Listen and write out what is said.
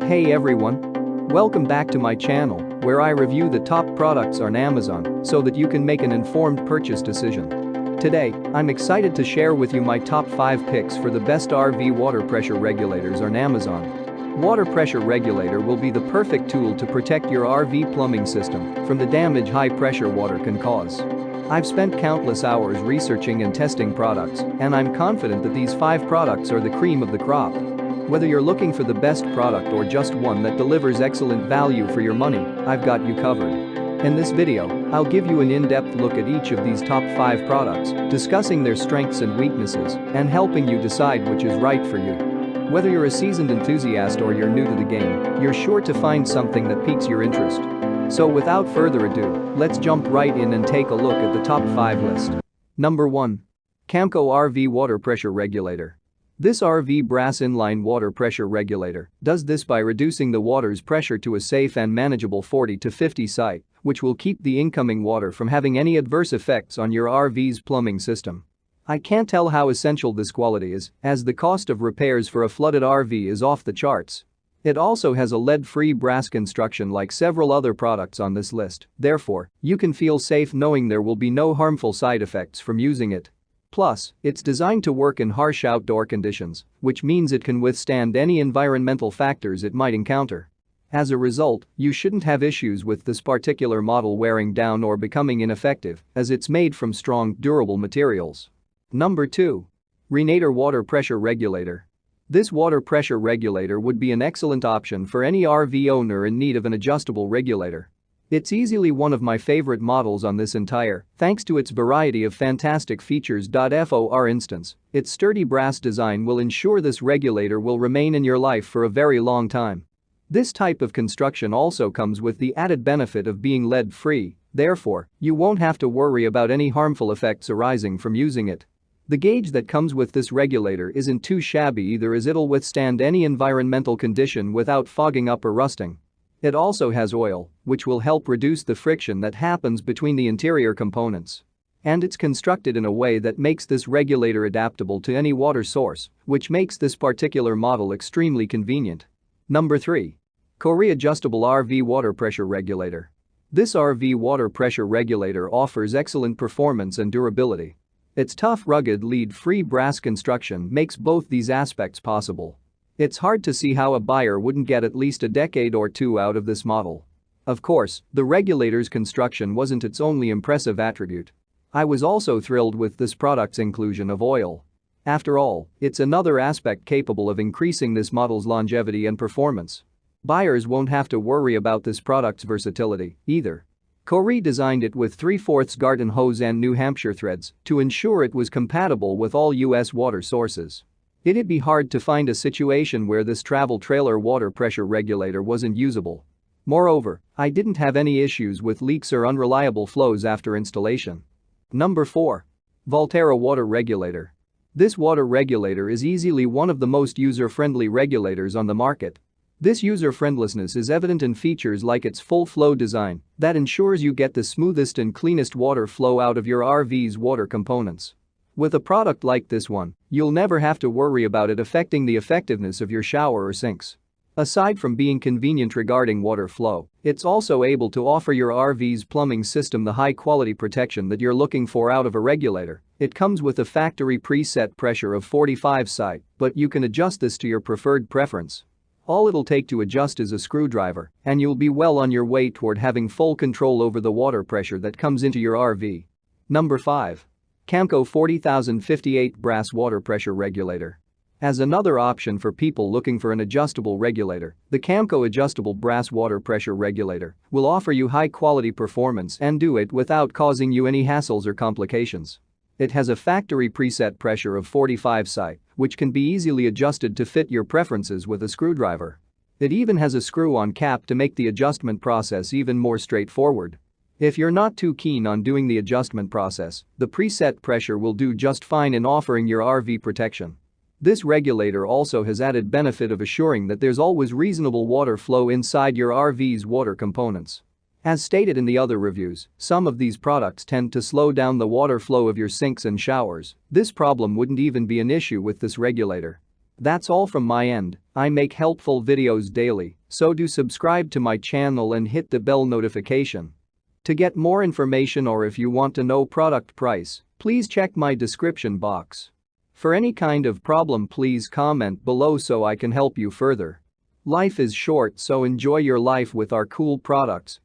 Hey everyone! Welcome back to my channel, where I review the top products on Amazon so that you can make an informed purchase decision. Today, I'm excited to share with you my top 5 picks for the best RV water pressure regulators on Amazon. Water pressure regulator will be the perfect tool to protect your RV plumbing system from the damage high pressure water can cause. I've spent countless hours researching and testing products, and I'm confident that these 5 products are the cream of the crop. Whether you're looking for the best product or just one that delivers excellent value for your money, I've got you covered. In this video, I'll give you an in-depth look at each of these top 5 products, discussing their strengths and weaknesses, and helping you decide which is right for you. Whether you're a seasoned enthusiast or you're new to the game, you're sure to find something that piques your interest. So without further ado, let's jump right in and take a look at the top 5 list. Number 1. Camco RV Water Pressure Regulator. This RV brass inline water pressure regulator does this by reducing the water's pressure to a safe and manageable 40 to 50 psi, which will keep the incoming water from having any adverse effects on your RV's plumbing system. I can't tell how essential this quality is, as the cost of repairs for a flooded RV is off the charts. It also has a lead-free brass construction like several other products on this list, therefore, you can feel safe knowing there will be no harmful side effects from using it. Plus, it's designed to work in harsh outdoor conditions, which means it can withstand any environmental factors it might encounter. As a result, you shouldn't have issues with this particular model wearing down or becoming ineffective, as it's made from strong, durable materials. Number 2. Recreational Water Pressure Regulator. This water pressure regulator would be an excellent option for any RV owner in need of an adjustable regulator. It's easily one of my favorite models on this entire, thanks to its variety of fantastic features. For instance, its sturdy brass design will ensure this regulator will remain in your life for a very long time. This type of construction also comes with the added benefit of being lead-free, therefore, you won't have to worry about any harmful effects arising from using it. The gauge that comes with this regulator isn't too shabby either, as it'll withstand any environmental condition without fogging up or rusting. It also has oil, which will help reduce the friction that happens between the interior components. And it's constructed in a way that makes this regulator adaptable to any water source, which makes this particular model extremely convenient. Number 3. Curated Adjustable RV Water Pressure Regulator. This RV water pressure regulator offers excellent performance and durability. Its tough, rugged, lead-free brass construction makes both these aspects possible. It's hard to see how a buyer wouldn't get at least a decade or two out of this model. Of course, the regulator's construction wasn't its only impressive attribute. I was also thrilled with this product's inclusion of oil. After all, it's another aspect capable of increasing this model's longevity and performance. Buyers won't have to worry about this product's versatility, either. Curated designed it with 3/4 garden hose and New Hampshire threads to ensure it was compatible with all U.S. water sources. It'd be hard to find a situation where this travel trailer water pressure regulator wasn't usable. Moreover, I didn't have any issues with leaks or unreliable flows after installation. Number 4. Volterra Water Regulator. This water regulator is easily one of the most user-friendly regulators on the market. This user-friendliness is evident in features like its full-flow design that ensures you get the smoothest and cleanest water flow out of your RV's water components. With a product like this one, you'll never have to worry about it affecting the effectiveness of your shower or sinks. Aside from being convenient regarding water flow, it's also able to offer your RV's plumbing system the high-quality protection that you're looking for out of a regulator. It comes with a factory preset pressure of 45 psi, but you can adjust this to your preferred preference. All it'll take to adjust is a screwdriver, and you'll be well on your way toward having full control over the water pressure that comes into your RV. Number 5. Camco 40058 Brass Water Pressure Regulator. As another option for people looking for an adjustable regulator, the Camco Adjustable Brass Water Pressure Regulator will offer you high-quality performance and do it without causing you any hassles or complications. It has a factory preset pressure of 45 psi, which can be easily adjusted to fit your preferences with a screwdriver. It even has a screw-on cap to make the adjustment process even more straightforward. If you're not too keen on doing the adjustment process, the preset pressure will do just fine in offering your RV protection. This regulator also has added benefit of assuring that there's always reasonable water flow inside your RV's water components. As stated in the other reviews, some of these products tend to slow down the water flow of your sinks and showers. This problem wouldn't even be an issue with this regulator. That's all from my end. I make helpful videos daily, so do subscribe to my channel and hit the bell notification. To get more information or if you want to know product price, please check my description box. For any kind of problem, please comment below so I can help you further. Life is short, so enjoy your life with our cool products.